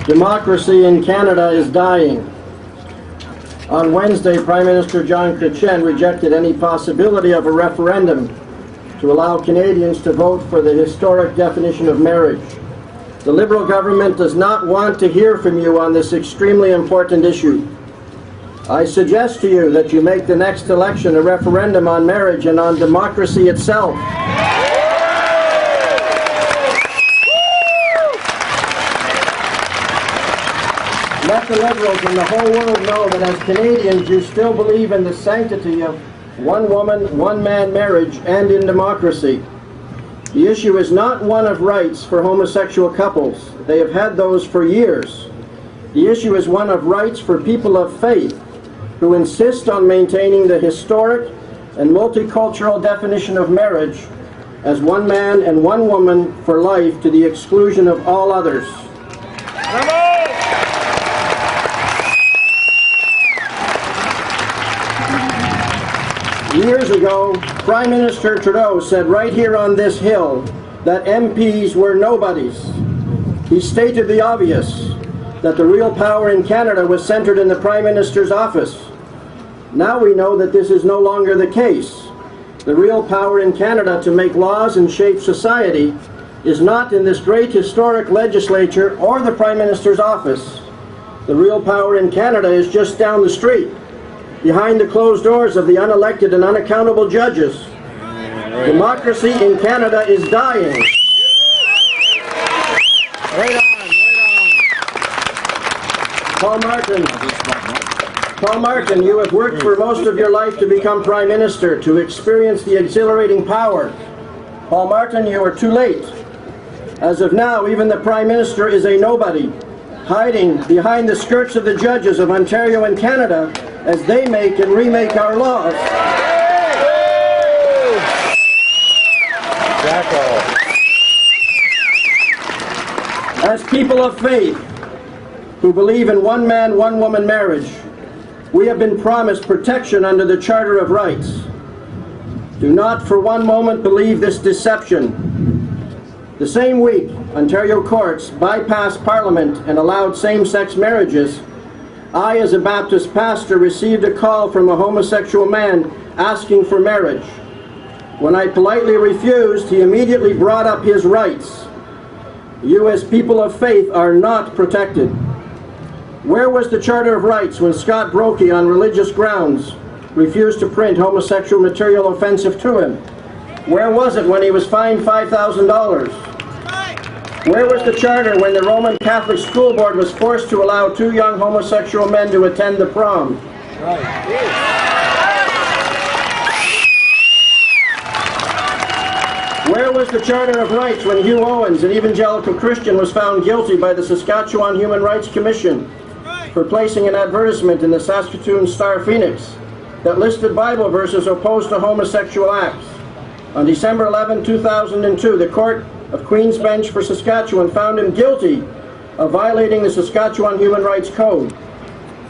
Democracy in Canada is dying. On Wednesday, Prime Minister John Chrétien rejected any possibility of a referendum to allow Canadians to vote for the historic definition of marriage. The Liberal government does not want to hear from you on this extremely important issue. I suggest to you that you make the next election a referendum on marriage and on democracy itself. Let the Liberals and the whole world know that as Canadians you still believe in the sanctity of one woman, one man marriage and in democracy. The issue is not one of rights for homosexual couples. They have had those for years. The issue is one of rights for people of faith who insist on maintaining the historic and multicultural definition of marriage as one man and one woman for life to the exclusion of all others. Years ago, Prime Minister Trudeau said right here on this hill that MPs were nobodies. He stated the obvious, that the real power in Canada was centred in the Prime Minister's office. Now we know that this is no longer the case. The real power in Canada to make laws and shape society is not in this great historic legislature or the Prime Minister's office. The real power in Canada is just down the street, behind the closed doors of the unelected and unaccountable judges. Democracy in Canada is dying. Paul Martin, you have worked for most of your life to become Prime Minister, to experience the exhilarating power. Paul Martin, you are too late. As of now, even the Prime Minister is a nobody, hiding behind the skirts of the judges of Ontario and Canada as they make and remake our laws. As people of faith who believe in one man, one woman marriage, we have been promised protection under the Charter of Rights. Do not for one moment believe this deception. The same week, Ontario courts bypassed Parliament and allowed same-sex marriages. I, as a Baptist pastor, received a call from a homosexual man asking for marriage. When I politely refused, he immediately brought up his rights. You, as people of faith, are not protected. Where was the Charter of Rights when Scott Brokey, on religious grounds, refused to print homosexual material offensive to him? Where was it when he was fined $5,000? Where was the Charter when the Roman Catholic School Board was forced to allow two young homosexual men to attend the prom? Where was the Charter of Rights when Hugh Owens, an evangelical Christian, was found guilty by the Saskatchewan Human Rights Commission for placing an advertisement in the Saskatoon Star-Phoenix that listed Bible verses opposed to homosexual acts? On December 11, 2002, the Court of Queen's Bench for Saskatchewan found him guilty of violating the Saskatchewan Human Rights Code.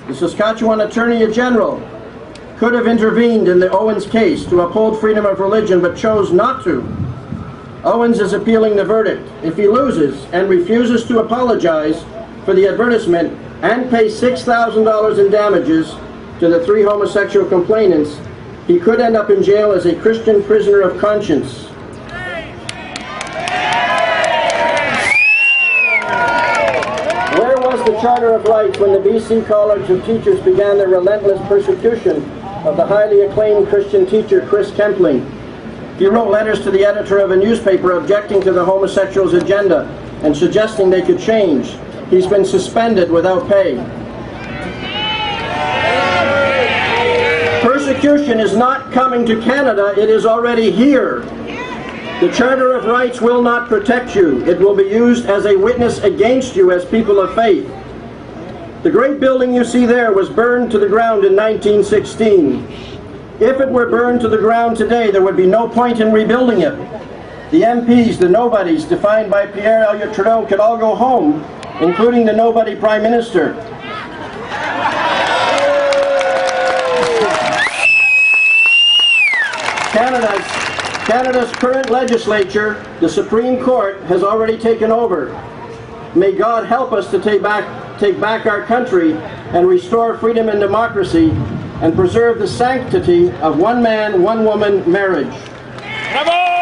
The Saskatchewan Attorney General could have intervened in the Owens case to uphold freedom of religion, but chose not to. Owens is appealing the verdict. If he loses and refuses to apologize for the advertisement and pay $6,000 in damages to the three homosexual complainants, he could end up in jail as a Christian prisoner of conscience. Where was the Charter of Rights when the BC College of Teachers began their relentless persecution of the highly acclaimed Christian teacher Chris Kempling? He wrote letters to the editor of a newspaper objecting to the homosexuals' agenda and suggesting they could change. He's been suspended without pay. Persecution is not coming to Canada, it is already here. The Charter of Rights will not protect you. It will be used as a witness against you as people of faith. The great building you see there was burned to the ground in 1916. If it were burned to the ground today, there would be no point in rebuilding it. The MPs, the nobodies, defined by Pierre Elliott Trudeau, could all go home, including the nobody Prime Minister. Canada's current legislature, the Supreme Court, has already taken over. May God help us to take back our country and restore freedom and democracy and preserve the sanctity of one man, one woman marriage. Bravo!